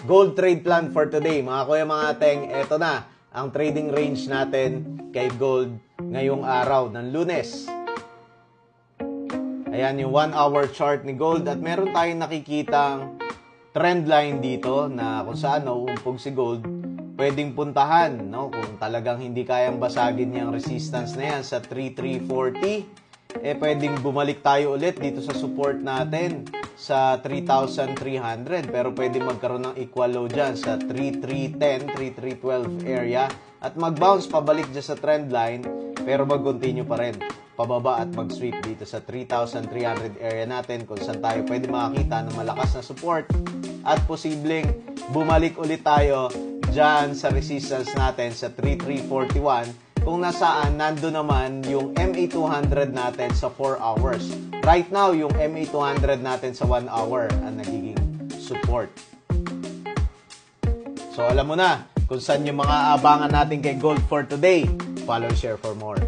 gold trade plan for today. Mga kuya, mga ateng, eto na ang trading range natin kay gold ngayong araw ng Lunes. Ayan yung 1-hour chart ni gold at meron tayong nakikitang trend line dito na kung saan nauumpog si gold, pwedeng puntahan, no? Kung talagang hindi kayang basagin yung resistance na yan sa 3,340, pwedeng bumalik tayo ulit dito sa support natin sa 3,300, pero pwedeng magkaroon ng equal low dyan sa 3,310, 3,312 area at mag-bounce pabalik dyan sa trend line, pero mag-continue pa rin pababa at mag-sweep dito sa 3,300 area natin kung saan tayo pwede makakita ng malakas na support at posibleng bumalik ulit tayo dyan sa resistance natin sa 3,341 kung nasaan nando naman yung MA200 natin sa 4 hours. Right now, yung MA200 natin sa 1 hour ang nagiging support. So alam mo na kung saan yung mga abangan natin kay gold for today. Follow and share for more.